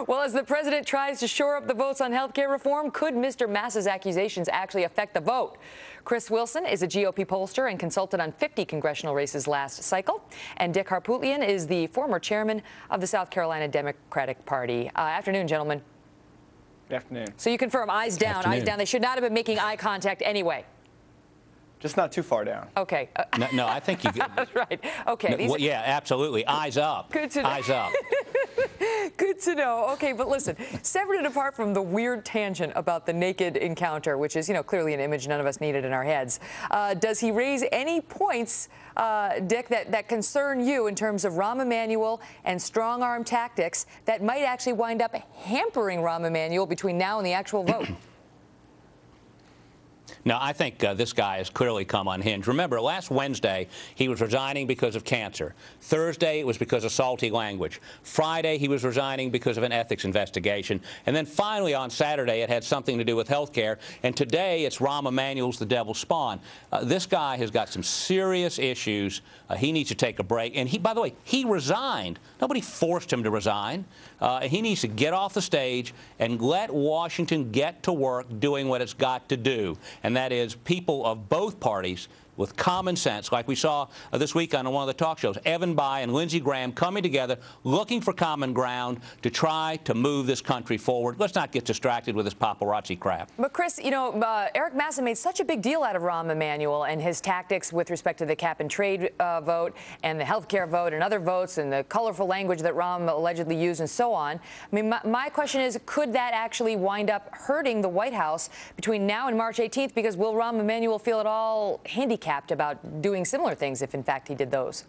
Well, as the president tries to shore up the votes on health care reform, could Mr. Massa's accusations actually affect the vote? Chris Wilson is a GOP pollster and consulted on 50 congressional races last cycle. And Dick Harpootlian is the former chairman of the South Carolina Democratic Party. Afternoon, gentlemen. Good afternoon. So you confirm eyes down, eyes down. They should not have been making eye contact anyway. Just not too far down. Okay. No, I think you. That's right. Okay. No, well, yeah, absolutely. Eyes up. Good to know. Eyes up. Good to know. Okay, but listen, separate and apart from the weird tangent about the naked encounter, which is, clearly an image none of us needed in our heads, does he raise any points, Dick, that concern you in terms of Rahm Emanuel and strong-arm tactics that might actually wind up hampering Rahm Emanuel between now and the actual vote? No, I think this guy has clearly come unhinged. Remember, last Wednesday, he was resigning because of cancer. Thursday, it was because of salty language. Friday, he was resigning because of an ethics investigation. And then finally, on Saturday, it had something to do with health care. And today, it's Rahm Emanuel's the devil's spawn. This guy has got some serious issues. He needs to take a break. And by the way, he resigned. Nobody forced him to resign. He needs to get off the stage and let Washington get to work doing what it's got to do. And that is people of both parties with common sense, like we saw this week on one of the talk shows, Evan Bayh and Lindsey Graham coming together, looking for common ground to try to move this country forward. Let's not get distracted with this paparazzi crap. But, Chris, Eric Massa made such a big deal out of Rahm Emanuel and his tactics with respect to the cap-and-trade vote and the health care vote and other votes and the colorful language that Rahm allegedly used and so on. I mean, my question is, could that actually wind up hurting the White House between now and March 18th? Because will Rahm Emanuel feel at all handicapped about doing similar things if, in fact, he did those?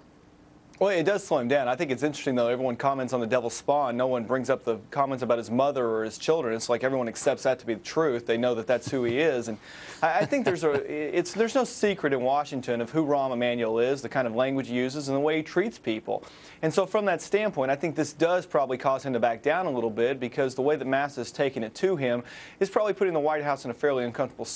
Well, it does slow him down. I think it's interesting, though. Everyone comments on the devil's spawn. No one brings up the comments about his mother or his children. It's like everyone accepts that to be the truth. They know that that's who he is. And I think there's no secret in Washington of who Rahm Emanuel is, the kind of language he uses, and the way he treats people. And so from that standpoint, I think this does probably cause him to back down a little bit, because the way that Massa is taking it to him is probably putting the White House in a fairly uncomfortable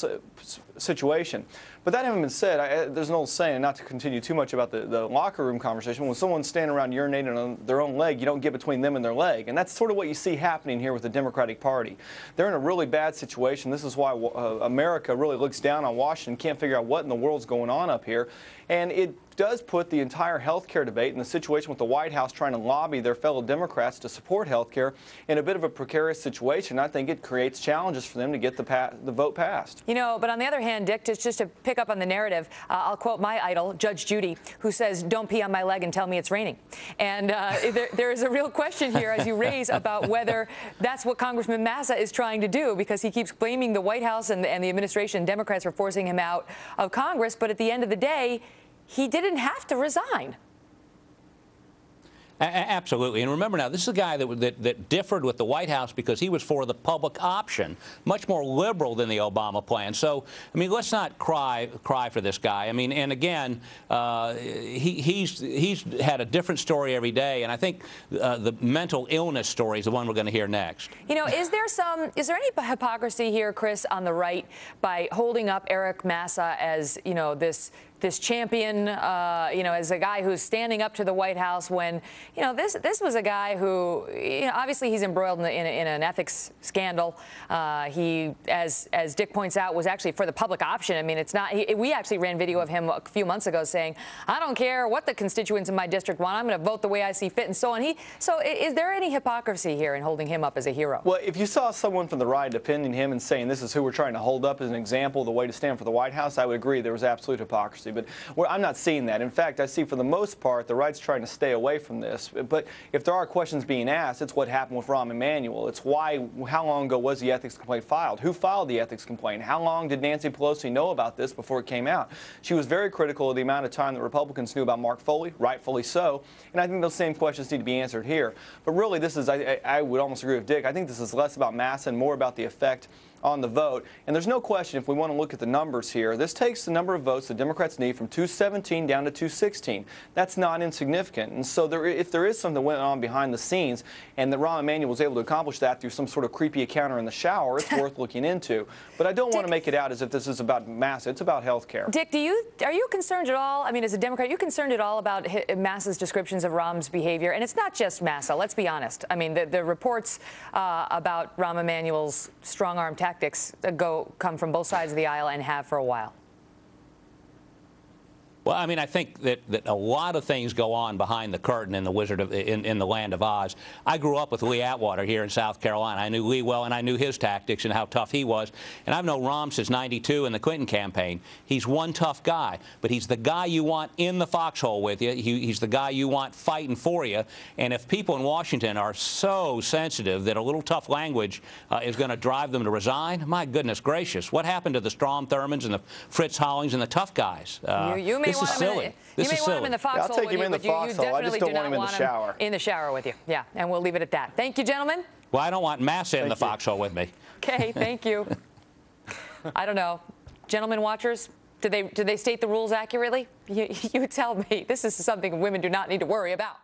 situation. But that having been said, there's an old saying, not to continue too much about the locker room conversation, when someone's standing around urinating on their own leg, you don't get between them and their leg. And that's sort of what you see happening here with the Democratic Party. They're in a really bad situation. This is why America really looks down on Washington, can't figure out what in the world's going on up here. And it does put the entire health care debate and the situation with the White House trying to lobby their fellow Democrats to support health care in a bit of a precarious situation. I think it creates challenges for them to get the vote passed. But on the other hand, Dick, just to pick up on the narrative, I'll quote my idol, Judge Judy, who says, "Don't pee on my leg and tell me it's raining." And there is a real question here, as you raise, about whether that's what Congressman Massa is trying to do, because he keeps blaming the White House and the administration, Democrats, for forcing him out of Congress. But at the end of the day, he didn't have to resign. Absolutely. And remember now, this is a guy that differed with the White House because he was for the public option, much more liberal than the Obama plan. So, I mean, let's not cry for this guy. I mean, and again, he's had a different story every day, and I think the mental illness story is the one we're going to hear next. Is there any hypocrisy here, Chris, on the right, by holding up Eric Massa as, this champion, as a guy who's standing up to the White House when, this was a guy who, obviously he's embroiled in an ethics scandal. He, as Dick points out, was actually for the public option. I mean, it's not. We actually ran video of him a few months ago saying, "I don't care what the constituents in my district want. I'm going to vote the way I see fit," and so on. So is there any hypocrisy here in holding him up as a hero? Well, if you saw someone from the right defending him and saying this is who we're trying to hold up as an example, the way to stand for the White House, I would agree there was absolute hypocrisy. But I'm not seeing that. In fact, I see for the most part the right's trying to stay away from this. But if there are questions being asked, it's what happened with Rahm Emanuel. It's how long ago was the ethics complaint filed? Who filed the ethics complaint? How long did Nancy Pelosi know about this before it came out? She was very critical of the amount of time that Republicans knew about Mark Foley, rightfully so. And I think those same questions need to be answered here. But really, this is, I would almost agree with Dick, I think this is less about Massa and more about the effect on the vote. And there's no question, if we want to look at the numbers here, this takes the number of votes the Democrats need from 217 down to 216. That's not insignificant. And so if there is something that went on behind the scenes and that Rahm Emanuel was able to accomplish that through some sort of creepy encounter in the shower, it's worth looking into. But I don't want to make it out as if this is about Massa. It's about health care. Dick, are you concerned at all? I mean, as a Democrat, are you concerned at all about Massa's descriptions of Rahm's behavior? And it's not just Massa, let's be honest. I mean, the reports about Rahm Emanuel's strong-arm tactics come from both sides of the aisle and have for a while. Well, I mean, I think that a lot of things go on behind the curtain in in the land of Oz. I grew up with Lee Atwater here in South Carolina. I knew Lee well, and I knew his tactics and how tough he was. And I've known Rahm since '92 in the Clinton campaign. He's one tough guy, but he's the guy you want in the foxhole with you. He's the guy you want fighting for you. And if people in Washington are so sensitive that a little tough language is going to drive them to resign, my goodness gracious, what happened to the Strom Thurmonds and the Fritz Hollings and the tough guys? This is silly. You may want him in the foxhole. I'll take him in the foxhole. I just don't want him in the shower. In the shower with you. Yeah, and we'll leave it at that. Thank you, gentlemen. Well, I don't want Massa in the foxhole with me. Okay, thank you. I don't know. Gentlemen watchers, did they state the rules accurately? You tell me. This is something women do not need to worry about.